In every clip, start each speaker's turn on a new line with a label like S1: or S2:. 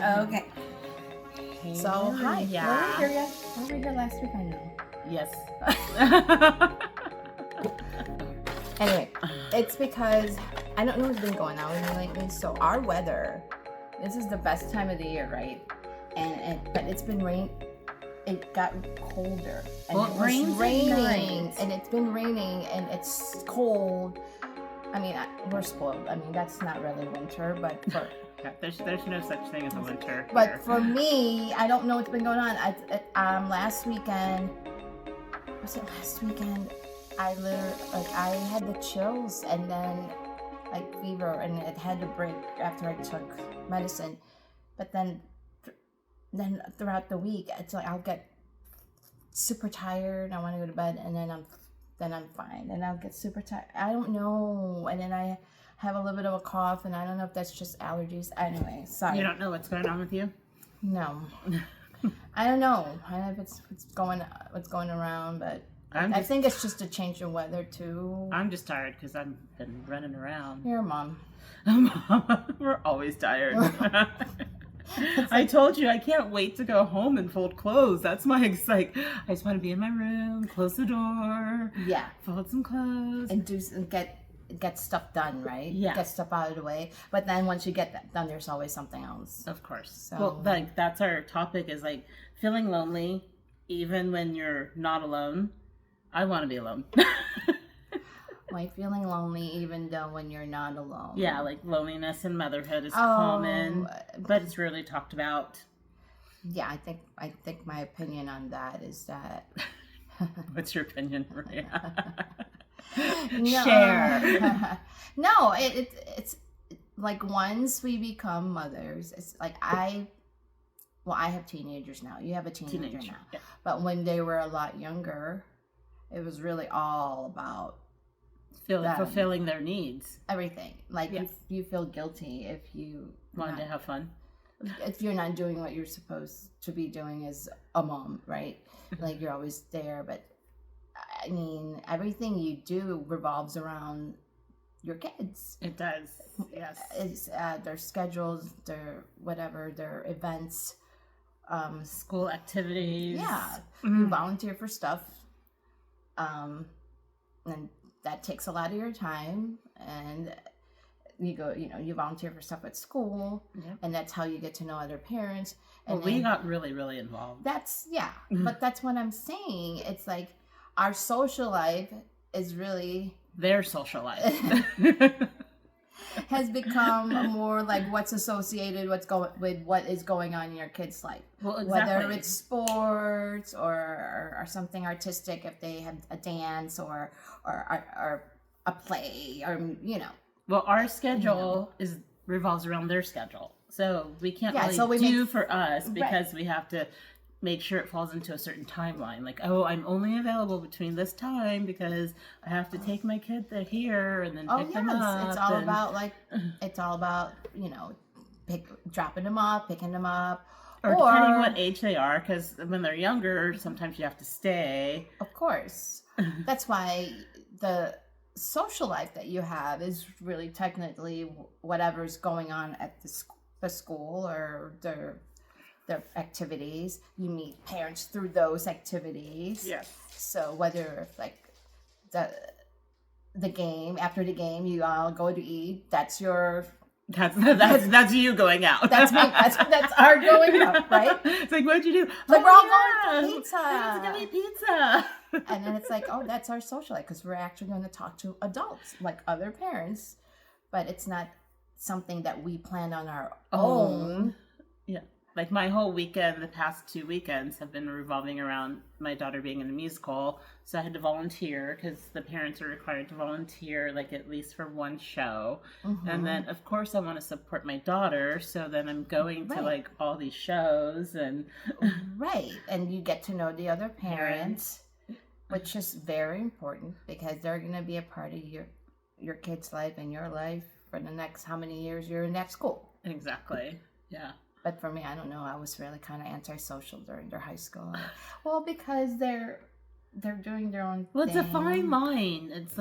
S1: Okay.
S2: Hey,
S1: So, hi.
S2: yeah.
S1: Were we here yet? Were we here last week? I know.
S2: Yes.
S1: Anyway, it's because I don't know what's been going on with me lately. So our weather, this is the best time of the year, right? But it's been rain. It got colder. And
S2: Well,
S1: it
S2: it
S1: was
S2: rains at
S1: raining,
S2: night.
S1: and it's been raining, and it's cold. I mean, we're spoiled. I mean, that's not really winter, but for
S2: Yeah, there's no such thing as a winter.
S1: But
S2: here.
S1: for me, I don't know what's been going on. Last weekend, was it last weekend? I had the chills and then like fever, and it had to break after I took medicine. But then throughout the week, it's like I'll get super tired. I want to go to bed, and then I'm fine, and I'll get super tired. I don't know, and then I have a little bit of a cough, and I don't know if that's just allergies. Anyway, sorry.
S2: You don't know what's going on with you?
S1: No. I don't know. I don't know if it's what's going around, but I think it's just a change of weather too.
S2: I'm just tired because I've been running around.
S1: Your mom.
S2: We're always tired. I told you I can't wait to go home and fold clothes. That's my I just want to be in my room, close the door,
S1: Yeah,
S2: fold some clothes,
S1: and get stuff done, right?
S2: Yeah.
S1: Get stuff out of the way. But then once you get that done, there's always something else.
S2: Of course.
S1: So,
S2: Well, that's our topic is feeling lonely, even when you're not alone. I want to be alone.
S1: like feeling lonely even though when you're not alone.
S2: Yeah, loneliness in motherhood is common, but it's rarely talked about.
S1: Yeah, I think my opinion on that is that.
S2: What's your opinion, Maria?
S1: No.
S2: Share.
S1: No, it's like once we become mothers, it's like I have teenagers now. You have a teenager now.
S2: Yeah.
S1: But when they were a lot younger, it was really all about
S2: Fulfilling their needs.
S1: everything. Like
S2: Yeah.
S1: you feel guilty if you
S2: Wanted to have fun.
S1: if you're not doing what you're supposed to be doing as a mom, right? Like you're always there, but I mean, everything you do revolves around your kids.
S2: It does. Yes.
S1: It's their schedules, their whatever, their events,
S2: School activities.
S1: yeah.
S2: Mhm.
S1: You volunteer for stuff, and that takes a lot of your time. And you volunteer for stuff at school,
S2: Yep.
S1: and that's how you get to know other parents. And
S2: Well, we got really, really involved.
S1: that's but that's what I'm saying. It's like our social life is really
S2: Their social life.
S1: has become more like what's associated with what is going on in your kid's life.
S2: Well, exactly.
S1: Whether it's sports or something artistic, if they have a dance or a play, or
S2: Well, our schedule revolves around their schedule, so we can't for us because we have to make sure it falls into a certain timeline. I'm only available between this time because I have to take my kid here and then pick them up.
S1: It's all about dropping them off, picking them up,
S2: or depending on what age they are, because when they're younger, sometimes you have to stay.
S1: Of course, that's why the social life that you have is really technically whatever's going on at the school or their activities. You meet parents through those activities.
S2: Yes.
S1: So whether the game, after the game you all go to eat, that's you
S2: going out.
S1: That's me. That's our going out, right?
S2: It's like, what'd you do?
S1: Like, we're all going to pizza.
S2: Let's go eat pizza.
S1: And then it's like, oh, that's our social life, because we're actually going to talk to adults, like other parents, but it's not something that we plan on our own.
S2: Yeah. Like my whole weekend, the past 2 weekends have been revolving around my daughter being in a musical. So I had to volunteer because the parents are required to volunteer at least for one show. Mm-hmm. And then of course I want to support my daughter. So then I'm going to all these shows and
S1: right. And you get to know the other parents, which is very important because they're going to be a part of your kid's life and your life for the next how many years you're in that school.
S2: Exactly. Yeah.
S1: But for me, I don't know. I was really kind of antisocial during their high school. Well, because they're doing their own
S2: Well,
S1: thing.
S2: it's a fine line. It's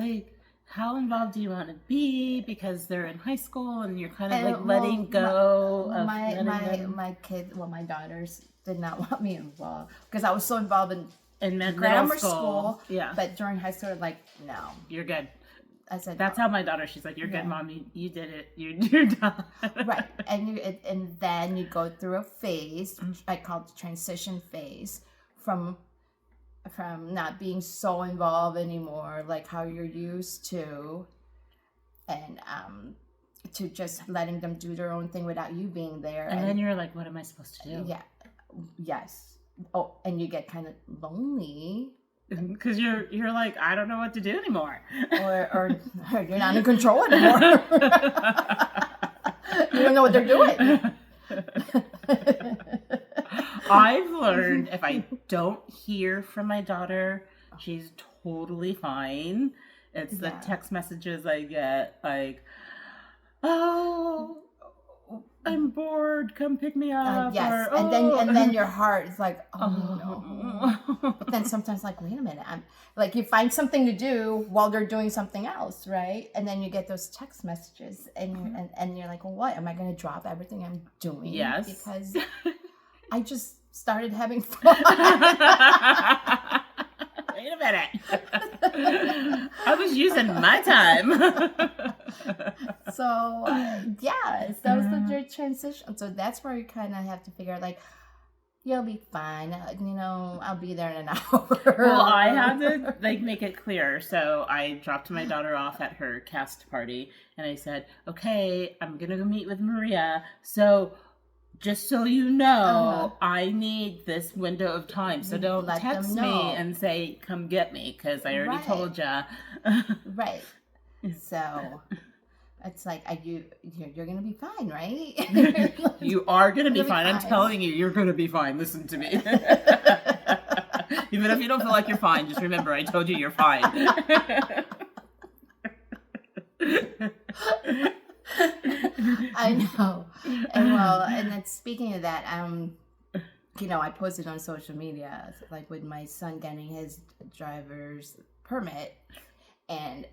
S2: how involved do you want to be? Because they're in high school and you're kind of like letting go of
S1: my kids, my daughters did not want me involved because I was so involved in
S2: middle
S1: grammar school.
S2: Yeah.
S1: But during high school, like, no.
S2: You're good.
S1: I said,
S2: that's
S1: no.
S2: how my daughter, she's like, you're good, Mom. You did it. You're done.
S1: Right. And then you go through a phase, I call it the transition phase, from not being so involved anymore, like how you're used to, and to just letting them do their own thing without you being there.
S2: And then you're like, what am I supposed to do?
S1: Yeah. Yes. Oh, and you get kind of lonely.
S2: Because you're like, I don't know what to do anymore.
S1: Or you're not in control anymore. You don't know what they're doing.
S2: I've learned if I don't hear from my daughter, she's totally fine. It's the text messages I get, like, oh, I'm bored, come pick me up.
S1: Yes,
S2: or,
S1: and then your heart is like, oh no. But then sometimes, like, wait a minute, I'm like, you find something to do while they're doing something else, right? And then you get those text messages, and you're like, well, what am I going to drop everything I'm doing?
S2: Yes,
S1: because I just started having fun.
S2: Wait a minute. I was using my time.
S1: So, that was the transition. So that's where you kind of have to figure out, like, you'll be fine. I'll be there in an hour.
S2: Well, I had to, like, make it clear. So I dropped my daughter off at her cast party, and I said, okay, I'm going to go meet with Maria. So just so you know, I need this window of time. So don't text me and say, come get me, because I already told ya.
S1: Right. So it's like, you're going to be fine, right?
S2: You are going to be fine. I'm telling you, you're going to be fine. Listen to me. Even if you don't feel like you're fine, just remember, I told you you're fine.
S1: I know. And then speaking of that, I posted on social media, like, with my son getting his driver's permit, and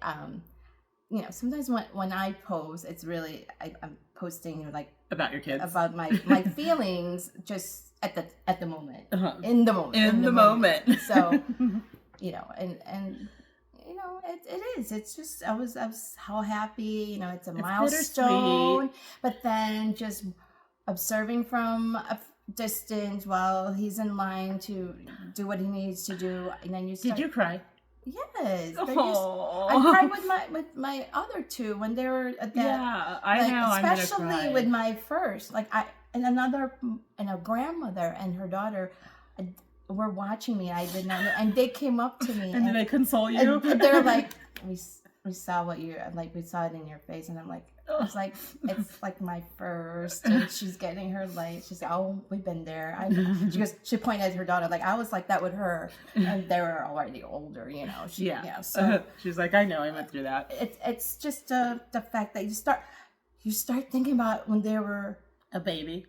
S1: sometimes when I post, it's really I'm posting, like,
S2: about your kids,
S1: about my feelings, just at the moment, in the moment. So, it is. It's just I was how happy. It's a milestone, but then just observing from a distance while he's in line to do what he needs to do, and then you start.
S2: Did you cry?
S1: Yes. I cried with my other two when they were at that. Yeah,
S2: I know.
S1: Especially with my first, and a grandmother and her daughter were watching me. I did not know, and they came up to me.
S2: And did they console you?
S1: And they're like, we saw what you like. We saw it in your face, and I'm like, it's like my first, and she's getting her light. She's like, oh, we've been there. She pointed at her daughter, like, I was like that with her, and they were already older, So
S2: she's like, I know, I went through that.
S1: It's just the fact that you start thinking about when they were
S2: a baby.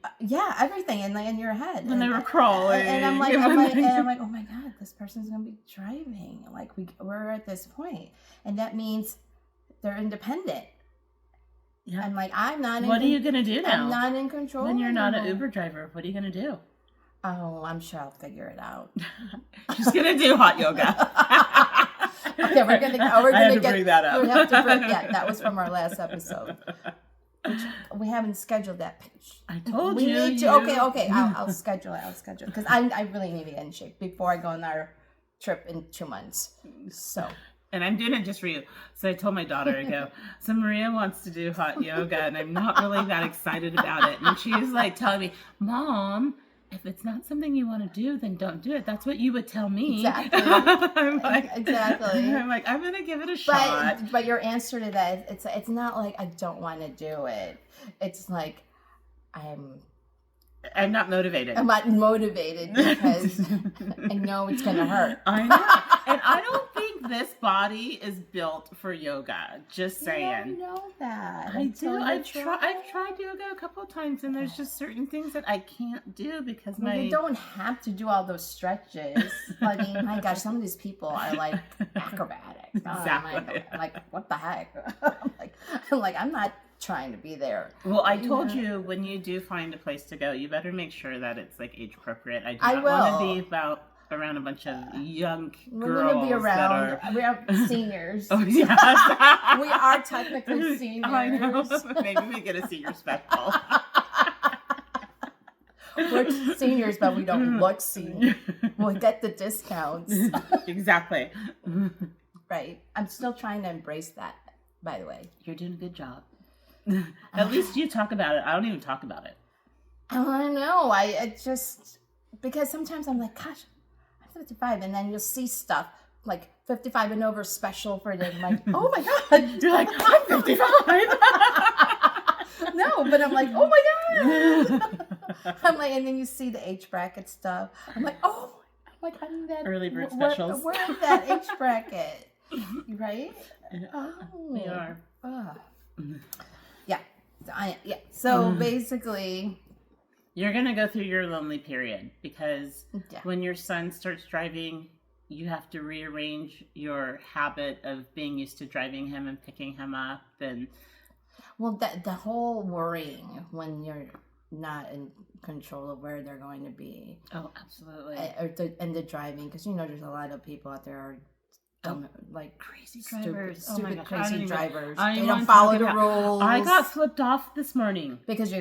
S1: Everything in your head.
S2: When they were crawling.
S1: And I'm like, oh my God, this person's gonna be driving. Like, we're at this point, and that means they're independent. Yeah. I'm like, I'm not.
S2: What are you gonna do now?
S1: I'm not in control.
S2: When you're not an Uber driver, what are you gonna do?
S1: Oh, I'm sure I'll figure it out.
S2: She's gonna do hot yoga.
S1: Okay, we're gonna
S2: bring that up.
S1: We have to bring. Yeah, that was from our last episode. Which we haven't scheduled that.
S2: I told
S1: you.
S2: We
S1: need to. Okay. I'll schedule it. because I really need to get in shape before I go on our trip in 2 months. So.
S2: And I'm doing it just for you. So I told my daughter, I go, so Maria wants to do hot yoga, and I'm not really that excited about it. And she's like telling me, Mom, if it's not something you want to do, then don't do it. That's what you would tell me.
S1: Exactly. Exactly.
S2: I'm like, I'm going to give it a shot.
S1: But your answer to that, it's not like I don't want to do it. It's like
S2: I'm not motivated.
S1: I'm not motivated because I know it's going to hurt.
S2: I know. And I don't think this body is built for yoga. Just saying.
S1: I know that.
S2: I do. I've tried yoga a couple of times, and there's just certain things that I can't do because
S1: you don't have to do all those stretches. I mean, my gosh, some of these people are like acrobatic.
S2: Exactly.
S1: I'm like, what the heck? I'm not trying to be there.
S2: Well, I told you, when you do find a place to go, you better make sure that it's like age appropriate. I do
S1: I
S2: not want to
S1: will.
S2: be around a bunch of young
S1: We're
S2: girls
S1: gonna be around.
S2: that are.
S1: We are seniors.
S2: Oh yeah.
S1: We are technically seniors.
S2: I know. Maybe we get a senior special.
S1: We're seniors, but we don't look senior. We'll get the discounts.
S2: Exactly.
S1: Right. I'm still trying to embrace that, by the way.
S2: You're doing a good job. At least you talk about it. I don't even talk about it.
S1: I know. I just, because sometimes I'm like, gosh, I'm 55. And then you'll see stuff like 55 and over special for them. Like, oh my God.
S2: You're like, I'm 55.
S1: No, but I'm like, oh my God. I'm like, and then you see the age bracket stuff. I'm like, oh, I'm in that.
S2: Early bird specials.
S1: We're in that age bracket. Right? Oh.
S2: We are.
S1: Yeah. So basically,
S2: you're going to go through your lonely period because
S1: yeah.
S2: when your son starts driving, you have to rearrange your habit of being used to driving him and picking him up. And
S1: well, the whole worrying when you're not in control of where they're going to be.
S2: Oh, absolutely.
S1: And the driving, because there's a lot of people out there are like
S2: crazy drivers.
S1: Stupid crazy drivers.
S2: They
S1: don't follow the rules.
S2: I got flipped off this morning.
S1: Because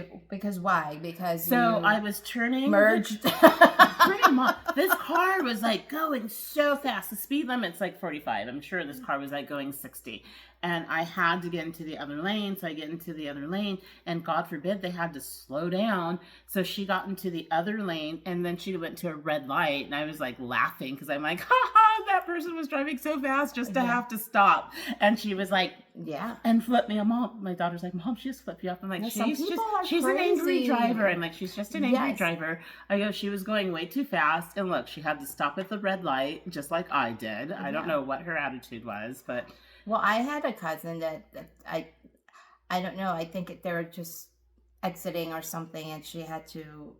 S1: why? Because
S2: I was turning
S1: merged.
S2: Pretty much. This car was like going so fast. The speed limit's like 45. I'm sure this car was like going 60. And I had to get into the other lane. So I get into the other lane, and God forbid they had to slow down. So she got into the other lane, and then she went to a red light, and I was like laughing because I'm like, ha, that person was driving so fast just to have to stop. And she was like,
S1: yeah,
S2: and flipped me. My daughter's like, Mom, she just flipped you up. I'm like, she's an angry driver. I'm like, she's just an angry driver. I go, she was going way too fast, and look, she had to stop at the red light just like I did. I don't know what her attitude was, but.
S1: Well, I had a cousin that I don't know. I think they were just exiting or something, and she had to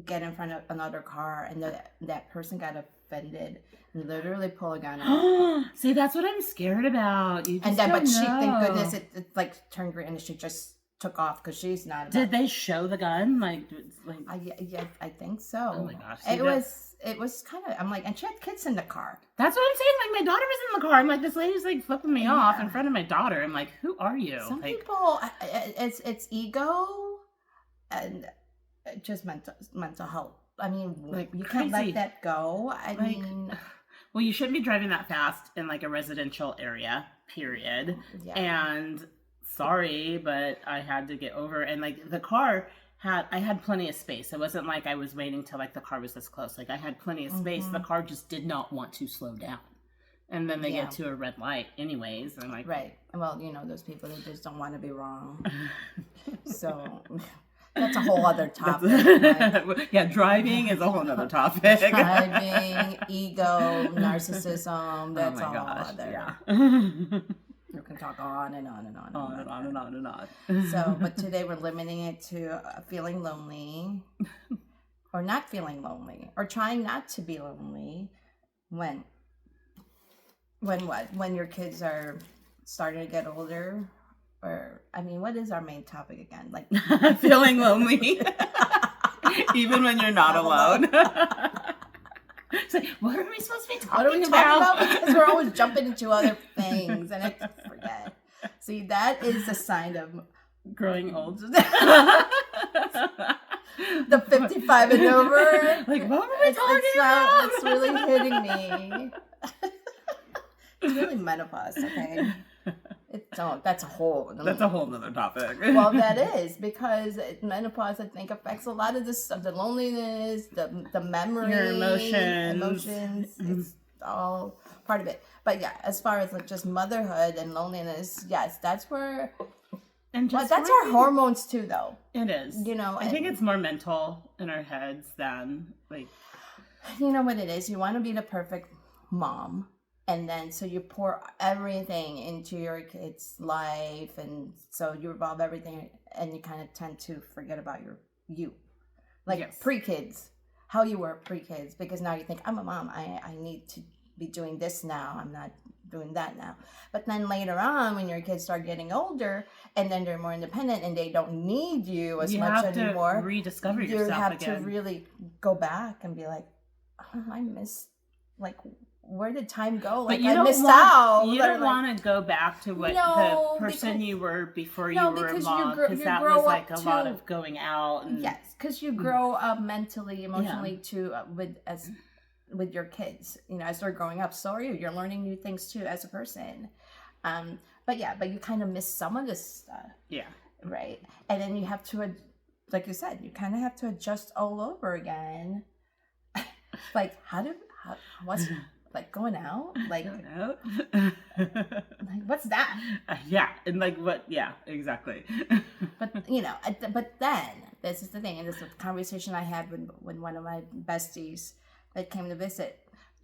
S1: get in front of another car, and that person got offended and literally pulled a gun out.
S2: See, that's what I'm scared about.
S1: She, thank goodness, it like turned green, and she just took off because she's not.
S2: Did they show the gun?
S1: I think so.
S2: Oh my gosh!
S1: It was kind of. I'm like, and she had kids in the car.
S2: That's what I'm saying. Like, my daughter was in the car. I'm like, this lady's like flipping me off in front of my daughter. I'm like, who are you?
S1: Some people, it's ego, and just mental health. I mean, like, you can't let that go. I mean,
S2: well, you shouldn't be driving that fast in like a residential area. Period. Yeah. And sorry, but I had to get over. And like the car. I had plenty of space. It wasn't like I was waiting till like the car was this close. Like I had plenty of space. The car just did not want to slow down. And then they get to a red light anyways. And like,
S1: right. Well, those people that just don't want to be wrong. So that's a whole other topic.
S2: Yeah, driving is a whole other topic.
S1: Driving, ego, narcissism, that's all other.
S2: Yeah.
S1: You can talk on and on and on.
S2: On and on and on and on.
S1: So, but today we're limiting it to feeling lonely or not feeling lonely or trying not to be lonely when what? When your kids are starting to get older? Or, I mean, what is our main topic again? Like
S2: feeling lonely. Even when you're not alone. It's like, what are we supposed to be talking about?
S1: Because we're always jumping into other things, and I forget. See, that is a sign of
S2: growing old.
S1: The 55 and over.
S2: Like, what were we talking about?
S1: It's really hitting me. It's really menopause, okay? That's a whole
S2: nother topic.
S1: Well, that is because menopause, I think, affects a lot of this stuff, the loneliness, the memory,
S2: your emotions.
S1: It's all part of it. But yeah, as far as like just motherhood and loneliness, yes, that's where. And just that's our hormones too, though.
S2: It is. I think it's more mental in our heads than like.
S1: You know what it is? You want to be the perfect mom. And then, so you pour everything into your kid's life, and so you revolve everything, and you kind of tend to forget about you. Like pre-kids, how you were pre-kids, because now you think, I'm a mom, I need to be doing this now. I'm not doing that now. But then later on, when your kids start getting older, and then they're more independent and they don't need you as much anymore,
S2: to rediscover
S1: you
S2: yourself
S1: have
S2: again.
S1: to really go back and be like, oh, I miss, like, where did time go? Like, I missed out.
S2: You don't want to go back to what the person you were before you were a mom, because that was like a lot of going out. And,
S1: yes, because you grow up mentally, emotionally too, with your kids. You know, as they're growing up, so are you. You're learning new things too as a person. But you kind of miss some of this stuff. Yeah. Right. And then you have to, like you said, you kind of have to adjust all over again. Like, what's like going out? Like, like what's that?
S2: Yeah. And like what? Yeah, exactly.
S1: But, you know, but then this is the thing. And this is a conversation I had with one of my besties that came to visit,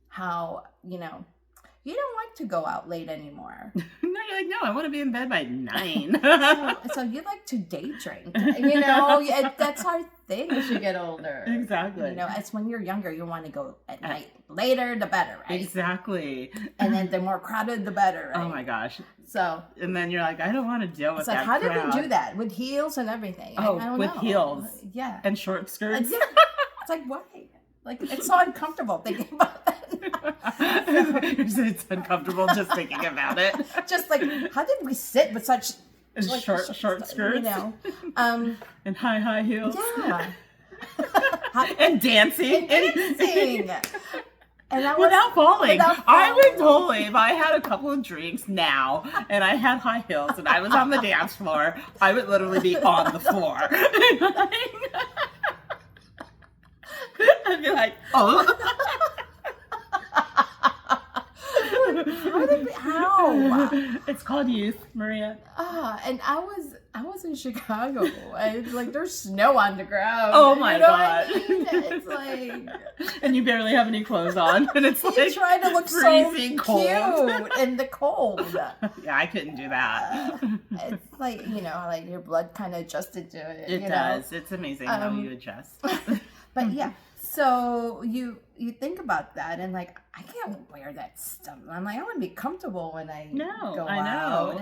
S1: how, you know, you don't like to go out late anymore.
S2: No, you're like, no, I want to be in bed by 9.
S1: so you like to day drink. You know, that's our thing as you get older.
S2: Exactly.
S1: You know, it's when you're younger, you want to go at night. Later, the better, right?
S2: Exactly.
S1: And then the more crowded, the better, right?
S2: Oh my gosh.
S1: So.
S2: And then you're like, I don't want to deal with that
S1: It's like, how
S2: crowd.
S1: did we do that? With heels and everything?
S2: Oh,
S1: I don't
S2: with
S1: know.
S2: heels.
S1: Yeah.
S2: And short skirts.
S1: Yeah. It's like, why? Like, it's so uncomfortable thinking about that.
S2: It's uncomfortable just thinking about it.
S1: Just like, how did we sit with such
S2: like, short skirts?
S1: You know,
S2: and high heels.
S1: Yeah.
S2: And dancing.
S1: And
S2: without falling. I would totally, if I had a couple of drinks now and I had high heels and I was on the dance floor, I would literally be on the floor. I'd be like, oh.
S1: How?
S2: It's called youth, Maria.
S1: And I was in Chicago, and like there's snow on the ground.
S2: Oh my God!
S1: I mean? It's like,
S2: and you barely have any clothes on, and it's like
S1: you try to look so cute in the cold.
S2: Yeah, I couldn't do that.
S1: It's like, you know, like your blood kind of adjusted to it.
S2: It does. It's amazing how you adjust.
S1: But yeah. So you think about that and like, I can't wear that stuff. I'm like, I want to be comfortable when I go out.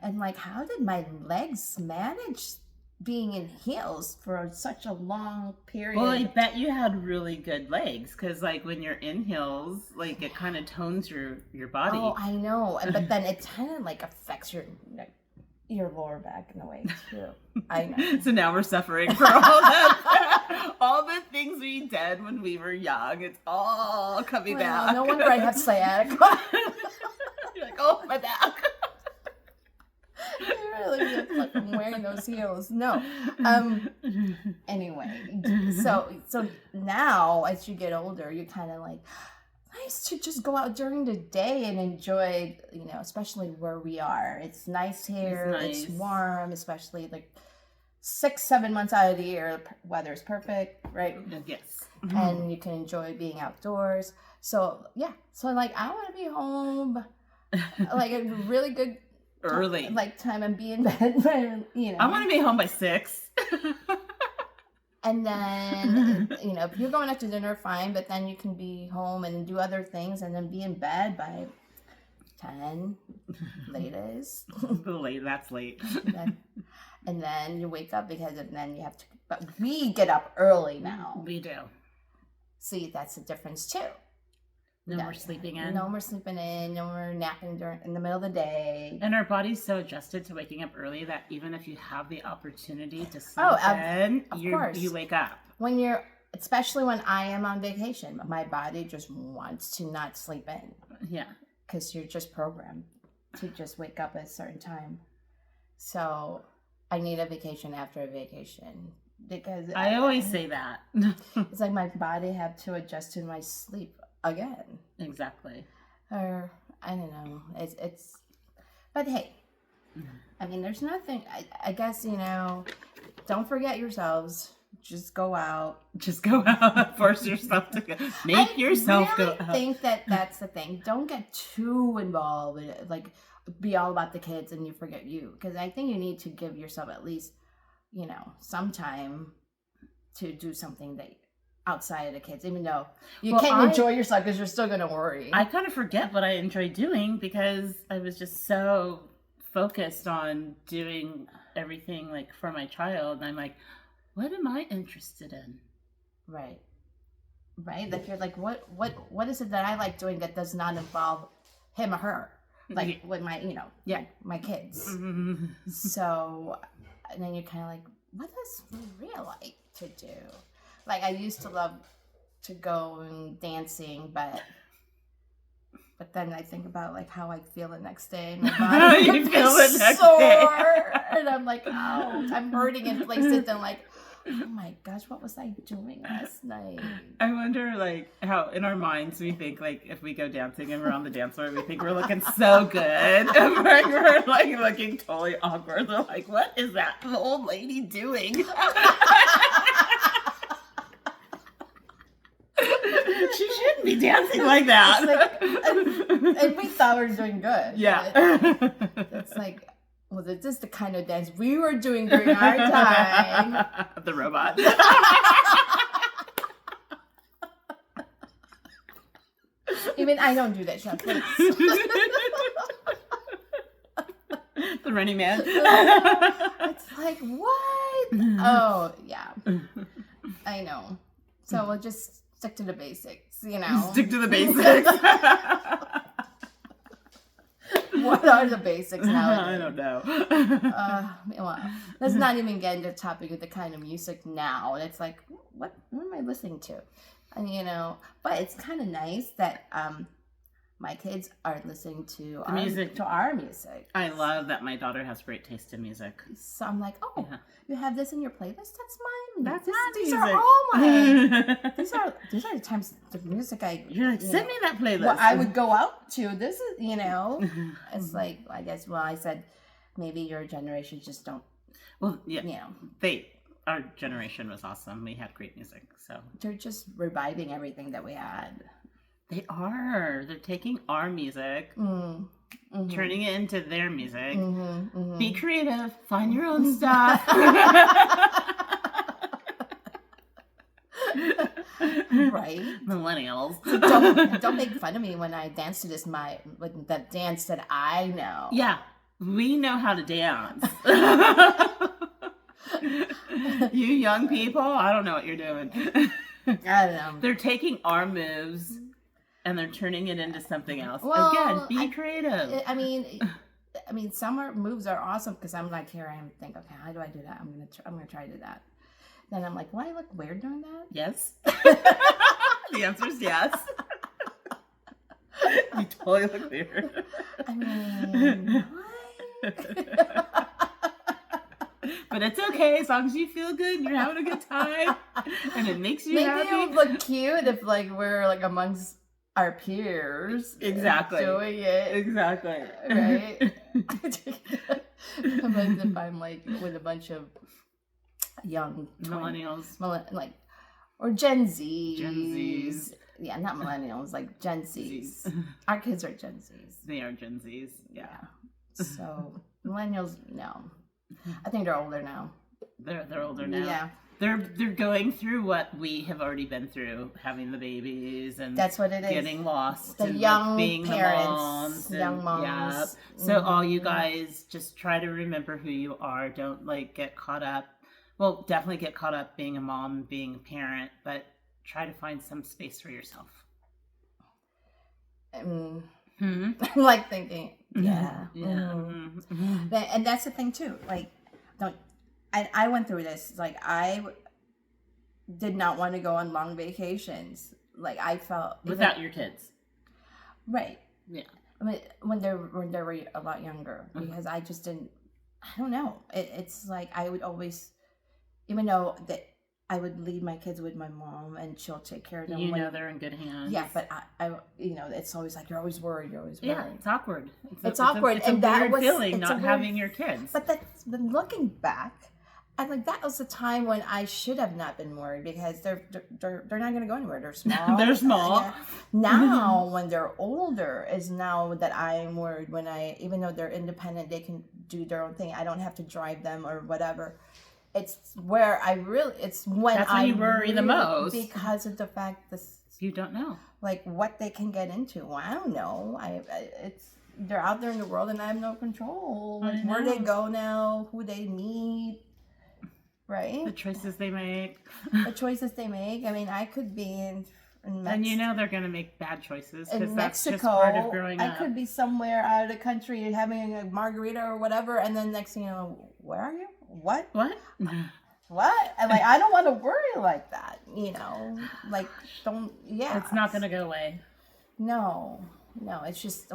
S1: And like, how did my legs manage being in heels for such a long period?
S2: Well, I bet you had really good legs, because like when you're in heels, like it kind of tones your body.
S1: Oh, I know. But then it kind of like affects your lower back in a way too. I know.
S2: So now we're suffering for all that, all the things we did when we were young. It's all coming back.
S1: No wonder I have sciatica.
S2: You're like, oh, my back.
S1: I really look like I'm wearing those heels. No. Anyway, so now as you get older, you're kind of like, nice to just go out during the day and enjoy, you know, especially where we are. It's nice here. It's warm, especially like 6-7 months out of the year. Weather's perfect, right?
S2: Yes.
S1: And you can enjoy being outdoors. So yeah. So like, I want to be home, like a really good
S2: early
S1: time and be in bed. You know,
S2: I want to be home by 6.
S1: And then, you know, if you're going out to dinner, fine, but then you can be home and do other things and then be in bed by 10, latest.
S2: That's late.
S1: And then you wake up because then you have to, but we get up early now.
S2: We do.
S1: See, that's the difference too.
S2: No more sleeping in.
S1: No more sleeping in. No more napping in the middle of the day.
S2: And our body's so adjusted to waking up early that even if you have the opportunity to sleep you wake up.
S1: Especially when I am on vacation, my body just wants to not sleep in.
S2: Yeah.
S1: Because you're just programmed to just wake up at a certain time. So I need a vacation after a vacation. Because
S2: I always say that.
S1: It's like my body had to adjust to my sleep again.
S2: Exactly.
S1: Or I don't know. It's but hey, I mean, there's nothing. I guess, you know, don't forget yourselves. Just go out. Force yourself to go. Make yourself go out. I think that's the thing. Don't get too involved with it. Like, be all about the kids and you forget you. Because I think you need to give yourself at least, you know, some time to do something that outside of the kids, even though you
S2: Well,
S1: can't enjoy yourself because you're still gonna worry.
S2: I kind of forget what I enjoy doing because I was just so focused on doing everything like for my child. And I'm like, what am I interested in?
S1: Right. Like you're like, what is it that I like doing that does not involve him or her? Like with my, my kids.
S2: Mm-hmm.
S1: So, and then you're kind of like, what does Maria like to do? Like I used to love to go and dancing, but then I think about like how I feel the next day. My body
S2: You feel the next
S1: sore,
S2: day.
S1: and I'm like, oh, I'm hurting in places. And like, oh my gosh, what was I doing last night?
S2: I wonder, like, how in our minds we think, like, if we go dancing and we're on the dance floor, we think we're looking so good, and we're like looking totally awkward. They're like, "What is that old lady doing?" She shouldn't be dancing like that.
S1: And we thought we were doing good.
S2: Yeah.
S1: It's like, well, this is the kind of dance we were doing during our time.
S2: The robot.
S1: Even I don't do that, Sean, please.
S2: The Running Man.
S1: It's like, what? Oh, yeah. I know. So we'll just stick to the basics,
S2: Stick to the basics.
S1: What are the basics nowadays?
S2: I don't know.
S1: Well, let's not even get into the topic of the kind of music now. It's like, what am I listening to? And, but it's kind of nice that my kids are listening to our music.
S2: I love that my daughter has great taste in music.
S1: So I'm like, oh, yeah. You have this in your playlist? That's mine. These
S2: music.
S1: are all mine. these are the times the music
S2: You're like, send me that playlist.
S1: Well, I would go out to. This is, it's like, I guess. Well, I said maybe your generation just don't.
S2: Well, yeah. Our generation was awesome. We had great music, so
S1: they're just reviving everything that we had.
S2: They are. They're taking our music, turning it into their music. Be creative. Find your own stuff.
S1: Right.
S2: Millennials.
S1: So don't make fun of me when I dance to this. The dance that I know.
S2: Yeah, we know how to dance. You young people, I don't know what you're doing.
S1: I don't know.
S2: They're taking our moves and they're turning it into something else.
S1: Well,
S2: again, be creative.
S1: I mean, some moves are awesome because I'm like, here I am, think, okay, how do I do that? I'm gonna try to do that. Then I'm like, will I look weird doing that?
S2: Yes. The answer is yes. You totally look weird.
S1: I mean, what?
S2: But it's okay as long as you feel good and you're having a good time and it makes you happy.
S1: Maybe it would look cute if we're amongst our peers.
S2: Exactly.
S1: Doing it.
S2: Exactly.
S1: Right? But if I'm with a bunch of young
S2: millennials.
S1: Or Gen Zs.
S2: Gen Zs.
S1: Yeah, not millennials, like Gen Zs. Our kids are Gen Zs.
S2: They are Gen Zs. Yeah.
S1: So millennials, no. I think they're older now.
S2: They're older now.
S1: Yeah.
S2: They're going through what we have already been through, having the babies and
S1: that's what it is.
S2: Getting lost.
S1: The
S2: and
S1: young
S2: being
S1: parents,
S2: the
S1: young moms.
S2: Yeah. So all you guys, just try to remember who you are. Don't get caught up. Well, definitely get caught up being a mom, being a parent, but try to find some space for yourself.
S1: I'm thinking, yeah. And that's the thing too. I went through this. I did not want to go on long vacations. I felt
S2: without your kids,
S1: right?
S2: Yeah.
S1: I mean, when they were a lot younger, because I just didn't. I don't know. It's like I would always, even though that I would leave my kids with my mom and she'll take care of them.
S2: They're in good hands.
S1: Yeah, but I it's always like you're always worried.
S2: Yeah, it's awkward.
S1: It's awkward,
S2: and that was feeling not having your kids.
S1: But looking back, I think that was the time when I should have not been worried because they're not going to go anywhere. They're small.
S2: They're small.
S1: Now, when they're older, is now that I'm worried. Even though they're independent, they can do their own thing. I don't have to drive them or whatever. it's where it's when
S2: That's when you worry the most.
S1: because of the fact this
S2: You don't know.
S1: like what they can get into. Well, I don't know. They're out there in the world and I have no control. Like where they go now, who they meet, right?
S2: The choices they make.
S1: The choices they make. I mean, I could be in
S2: and you know they're going to make bad choices because
S1: in
S2: that's
S1: Mexico.
S2: just part of growing up.
S1: I could be somewhere out of the country and having a margarita or whatever, and then next thing you know, where are you? What?
S2: What?
S1: And like, I don't want to worry like that, you know? Like, don't, yeah.
S2: It's not going to go away.
S1: No, it's just,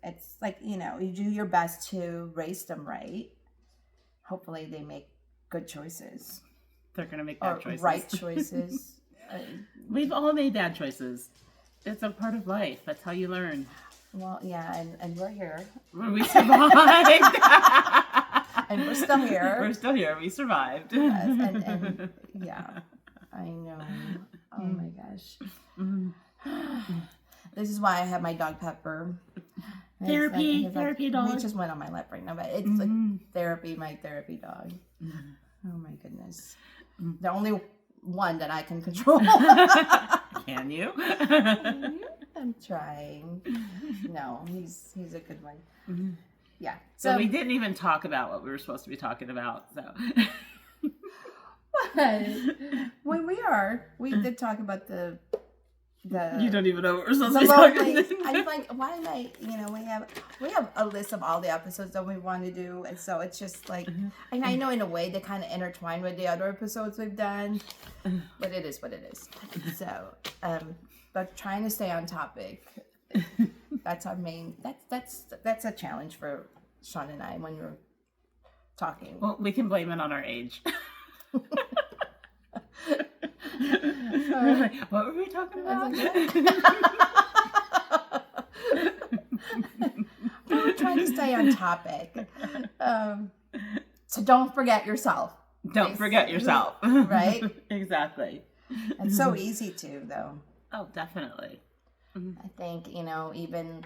S1: it's like, you know, you do your best to raise them right. Hopefully they make good choices.
S2: They're going to make bad choices.
S1: Right choices.
S2: We've all made bad choices. It's a part of life. That's how you learn.
S1: Well, yeah, and we're here.
S2: We survived.
S1: And we're still here.
S2: We're still here. We survived.
S1: Yes, and yeah, I know. Oh my gosh. This is why I have my dog Pepper.
S2: Therapy dog.
S1: He just went on my lap right now, but it's like my therapy dog. Oh my goodness. The only one that I can control.
S2: Can you?
S1: I'm trying. No, he's a good one. Yeah.
S2: So we didn't even talk about what we were supposed to be talking about. So.
S1: What? When we did talk about the.
S2: You don't even know what we're supposed to be talking about.
S1: I'm like, why am I? You know, we have a list of all the episodes that we want to do, and so it's just like, and I know in a way they kind of intertwine with the other episodes we've done, but it is what it is. So, but trying to stay on topic. That's our main. That's a challenge for Shaun and I when we're talking.
S2: Well, we can blame it on our age. What were we talking about?
S1: We're trying to stay on topic. So don't forget yourself.
S2: Don't forget yourself.
S1: Right?
S2: Exactly.
S1: It's so easy to, though.
S2: Oh, definitely.
S1: I think, you know, even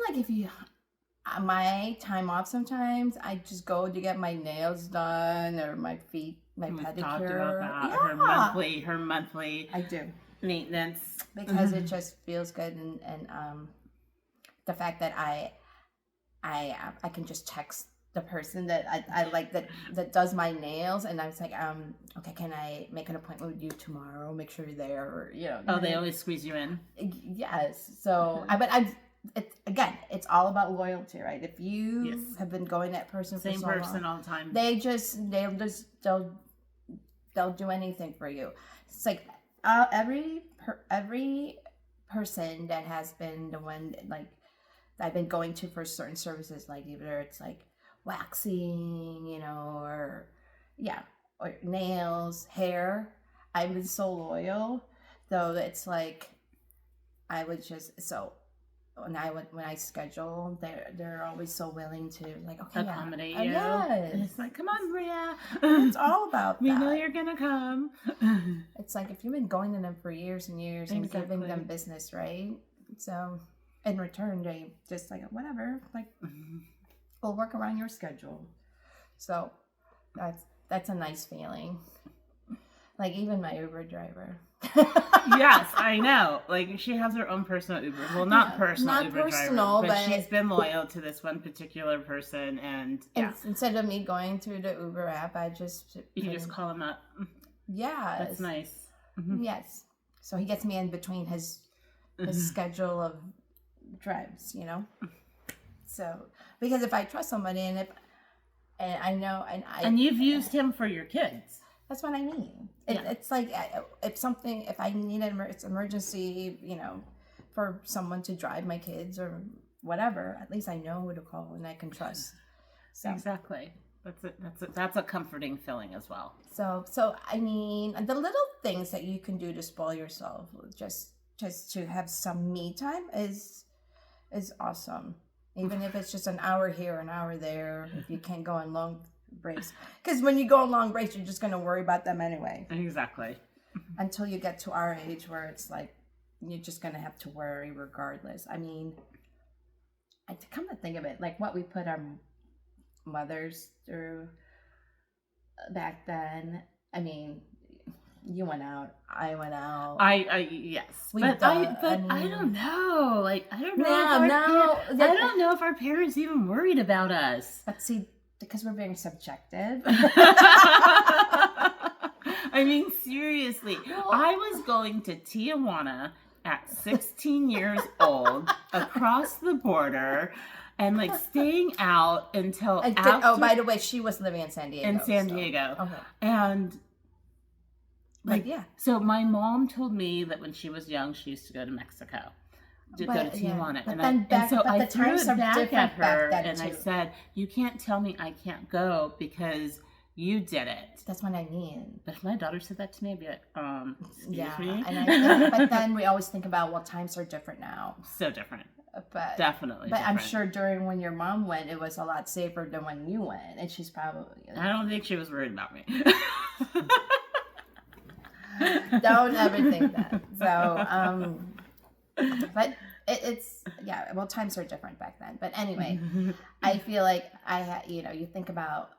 S1: like if you, my time off sometimes, I just go to get my nails done or my feet, my pedicure. Talked about that.
S2: Yeah. Her monthly
S1: I do.
S2: Maintenance.
S1: Because it just feels good and the fact that I can just text the person that I like that does my nails, and I was like, okay, can I make an appointment with you tomorrow? Make sure you're there, or, you know.
S2: Oh, they always squeeze you in.
S1: Yes. So, it's all about loyalty, right? If you have been going to that person for so long,
S2: all the time,
S1: they'll do anything for you. It's like every person that has been the one like I've been going to for certain services, like either it's like waxing, you know, or nails, hair. I've been so loyal, though. It's like I would just when I schedule, they're always so willing to like
S2: accommodate you.
S1: Yes.
S2: And it's like, come on, Maria.
S1: It's all about
S2: we
S1: that.
S2: know you're gonna come.
S1: It's like if you've been going to them for years and years and giving them business, right? So in return, they just like whatever, like we'll work around your schedule. So that's a nice feeling. Like even my Uber driver.
S2: Yes, I know. Like she has her own personal Uber. Well, not personal Uber driver, but she's been loyal to this one particular person, and
S1: instead of me going through the Uber app, I just
S2: just call him up.
S1: Yeah,
S2: that's nice.
S1: Yes, so he gets me in between his schedule of drives, you know. So because if I trust somebody and I know and
S2: you've used him for your kids.
S1: That's what I mean. It's like if I need an emergency, you know, for someone to drive my kids or whatever, at least I know who to call and I can trust. So.
S2: Exactly. That's a comforting feeling as well.
S1: So I mean, the little things that you can do to spoil yourself, just to have some me time is awesome. Even if it's just an hour here, an hour there, if you can't go on long breaks, because when you go on long breaks, you're just going to worry about them anyway.
S2: Exactly.
S1: Until you get to our age where it's like you're just going to have to worry regardless. I mean, I come to think of it, like what we put our mothers through, back then. I mean, you went out. I went out.
S2: Yes,
S1: We
S2: but
S1: don't-
S2: I
S1: mean-
S2: don't know. Like, I don't know.
S1: Yeah,
S2: I don't know if our parents even worried about us.
S1: But see, because we're being subjective.
S2: I mean, seriously, I was going to Tijuana at 16 years old, across the border, and like staying out until after.
S1: By the way, she was living in San Diego. Okay.
S2: And like,
S1: yeah.
S2: So my mom told me that when she was young, she used to go to Mexico. To go to Tijuana.
S1: Yeah.
S2: I threw it back at her and
S1: too.
S2: I said, you can't tell me I can't go because you did it.
S1: That's what I mean.
S2: But if my daughter said that to me, I'd be like, excuse me?
S1: And I think, but then we always think about, well, times are different now.
S2: So different.
S1: But
S2: definitely
S1: But
S2: different.
S1: I'm sure during when your mom went, it was a lot safer than when you went. And she's probably...
S2: I don't think she was worried about me.
S1: Don't ever think that. So, but it's well, times are different back then. But anyway, I feel like you think about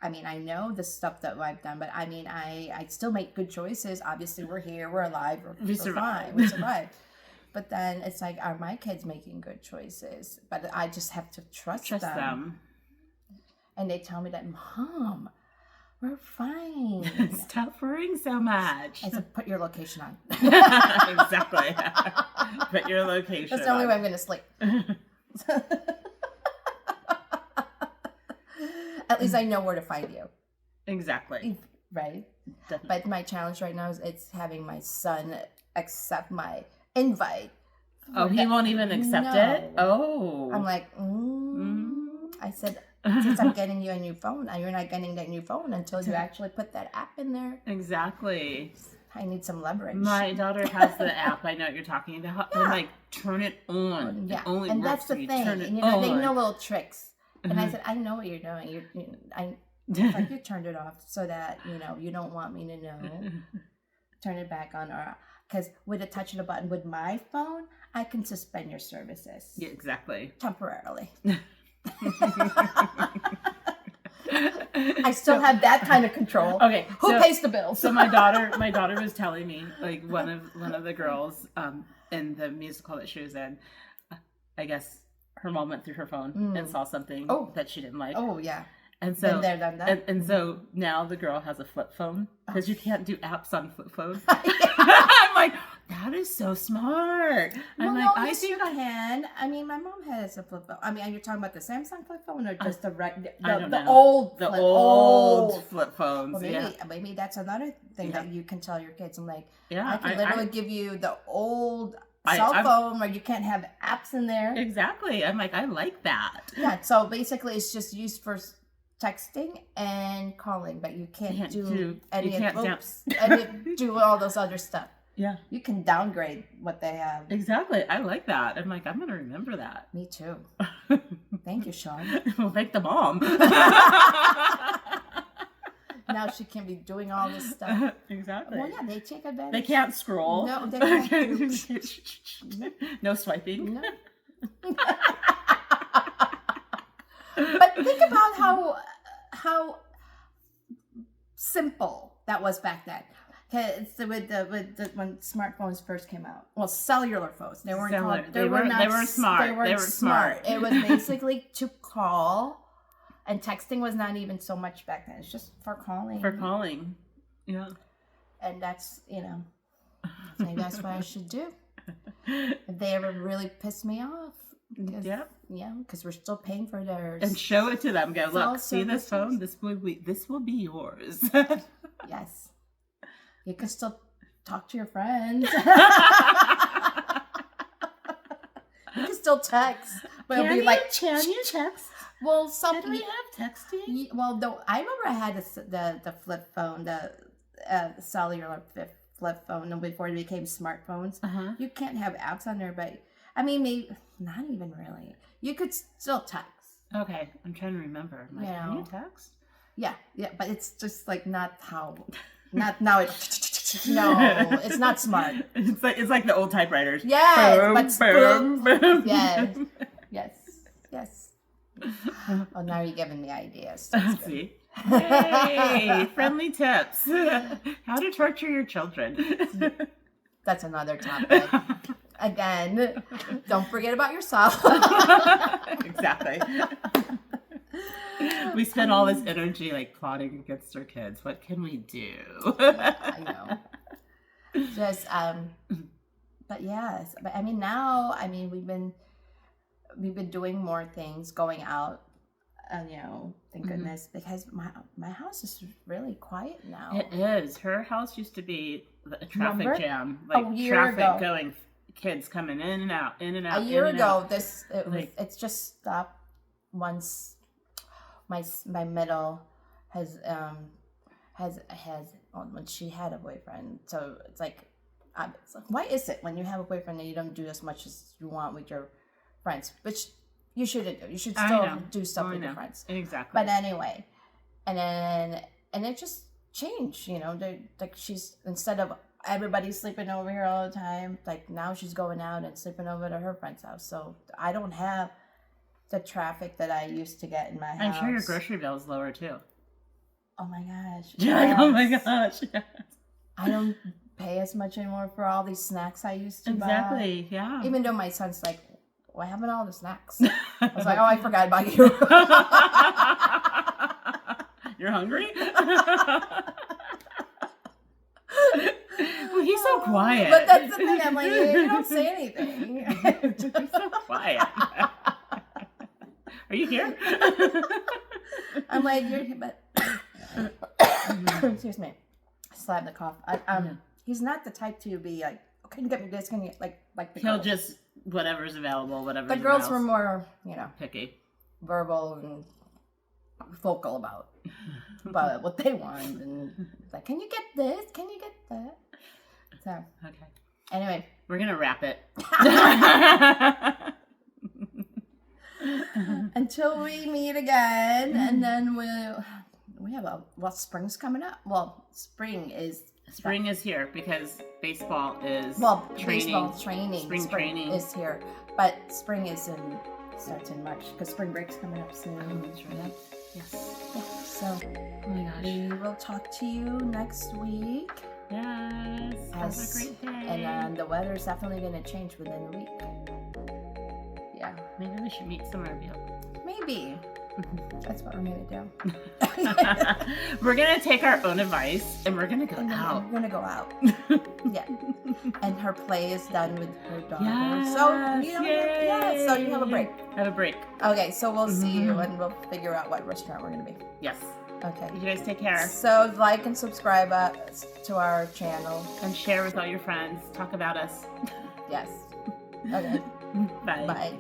S1: I mean, I know the stuff that I've done, but I mean, I still make good choices. Obviously, we're here, we're alive, we're fine, we survive. But then it's like, are my kids making good choices? But I just have to trust them. And they tell me that, Mom, we're fine.
S2: Stop worrying so much.
S1: I said, put your location on.
S2: Exactly. Put your location
S1: That's the only way I'm going to sleep. At least I know where to find you.
S2: Exactly.
S1: Right?
S2: Definitely.
S1: But my challenge right now is it's having my son accept my invite.
S2: Oh, he won't even accept it? Oh.
S1: I'm like, I said, since I'm getting you a new phone, you're not getting that new phone until you actually put that app in there.
S2: Exactly.
S1: I need some leverage.
S2: My daughter has the app. I know what you're talking about. Yeah. And like, turn it on.
S1: Yeah.
S2: It only
S1: and
S2: works
S1: that's the
S2: when
S1: thing.
S2: You turn it
S1: and,
S2: on.
S1: they know little tricks. And I said, I know what you're doing. It's like you turned it off so that, you don't want me to know. Turn it back on. Because with a touch of the button with my phone, I can suspend your services.
S2: Yeah, exactly.
S1: Temporarily. I still have that kind of control.
S2: Okay.
S1: Who pays the bills?
S2: So my daughter was telling me, like, one of the girls in the musical that she was in, I guess her mom went through her phone and saw something that she didn't like.
S1: Oh, yeah.
S2: And so,
S1: been there, done that.
S2: And so now the girl has a flip phone because you can't do apps on flip phone. I'm like, that is so smart. I'm like, I think
S1: you can. I mean, my mom has a flip phone. I mean, are you talking about the Samsung flip phone or just the old
S2: flip phones?
S1: Well, maybe that's another thing that you can tell your kids. I'm like,
S2: yeah,
S1: I can literally give you the old cell phone where you can't have apps in there.
S2: Exactly. I'm like, I like that.
S1: Yeah. So basically, it's just used for texting and calling, but you can't do all those other stuff.
S2: Yeah.
S1: You can downgrade what they have.
S2: Exactly. I like that. I'm like, I'm going to remember that.
S1: Me too. Thank you, Shaun.
S2: Well, thank the mom.
S1: Now she can be doing all this stuff.
S2: Exactly.
S1: Well, yeah, they take advantage.
S2: They can't scroll.
S1: No, they can't.
S2: No swiping.
S1: No. But think about how simple that was back then. With when smartphones first came out. Well, cellular phones. They weren't called. They were smart. They were smart. It was basically to call, and texting was not even so much back then. It's just for calling.
S2: For calling. Yeah.
S1: And that's maybe that's what I should do. If they ever really piss me off.
S2: Yep.
S1: Yeah, because we're still paying for theirs.
S2: And show it to them. Go, look, see this phone? This will be yours.
S1: Yes. You can still talk to your friends. You can still text. But
S2: Can you text?
S1: Well,
S2: Did we have texting?
S1: Well, though I remember I had the flip phone, the cellular flip phone, and before it became smartphones. You can't have apps on there, but I mean, maybe not even really. You could still text.
S2: Okay, I'm trying to remember. Like, can you text?
S1: Yeah, but it's just like not how. Not now. No, it's not smart.
S2: It's like the old typewriters.
S1: Yes,
S2: boom,
S1: but
S2: boom, boom.
S1: Yes. Oh, now you're giving me ideas. That's good.
S2: See? Hey, friendly tips. How to torture your children.
S1: That's another topic. Again, don't forget about yourself.
S2: Exactly. We spend all this energy like plotting against our kids. What can we do?
S1: I know. Just but yes, but I mean now, I mean we've been doing more things, going out, you know, thank goodness, because my house is really quiet now.
S2: It is. Her house used to be a traffic
S1: Remember?
S2: jam, like traffic
S1: ago.
S2: going, kids coming in and out, in and out.
S1: A year
S2: in and
S1: ago,
S2: out.
S1: it's just stopped once my middle has when she had a boyfriend. So it's like, why is it when you have a boyfriend that you don't do as much as you want with your friends, which you shouldn't do. You should still do stuff with your friends.
S2: Exactly.
S1: But anyway, and it just changed. You know, like she's, instead of everybody sleeping over here all the time, like now she's going out and sleeping over to her friend's house. So I don't have the traffic that I used to get in my house.
S2: I'm sure your grocery bill is lower too.
S1: Oh my gosh.
S2: Yes. Oh my gosh. Yes.
S1: I don't pay as much anymore for all these snacks I used to buy.
S2: Exactly. Yeah.
S1: Even though my son's like, why haven't all the snacks? I was like, oh, I forgot about you.
S2: You're hungry? Well, he's so quiet.
S1: But that's the thing. I'm like, you don't say anything.
S2: He's so quiet. Are you here?
S1: I'm like, you're here, but excuse me, I slapped the cough. He's not the type to be like, oh, can you get me this? Can you like the
S2: He'll
S1: girls.
S2: just whatever's available, whatever's
S1: The girls
S2: in the
S1: were
S2: house.
S1: more, you know,
S2: Picky.
S1: verbal and vocal about what they want, and like, can you get this? Can you get that? So
S2: Okay.
S1: anyway,
S2: We're gonna wrap it.
S1: until we meet again, and then we have spring's coming up. Well, spring is
S2: here because baseball is training.
S1: baseball training.
S2: Spring training
S1: is here, but spring starts in March because spring break's coming up soon.
S2: Oh, that's right. Yes.
S1: Yeah, so
S2: Oh my gosh.
S1: we will talk to you next week.
S2: Yes. Have a great day.
S1: And then the weather's definitely going to change within a week. Yeah.
S2: Maybe we should meet somewhere.
S1: Maybe. That's what we're going to do.
S2: We're going to take our own advice and we're going to go out.
S1: We're going to go out. Yeah. And her play is done with her daughter.
S2: Yes,
S1: So, you know, so you have a break.
S2: Have a break.
S1: Okay, so we'll see you and we'll figure out what restaurant we're going to be.
S2: Yes.
S1: Okay.
S2: You guys take care.
S1: So like and subscribe to our channel.
S2: And share with all your friends. Talk about us.
S1: Yes. Okay.
S2: Bye.
S1: Bye.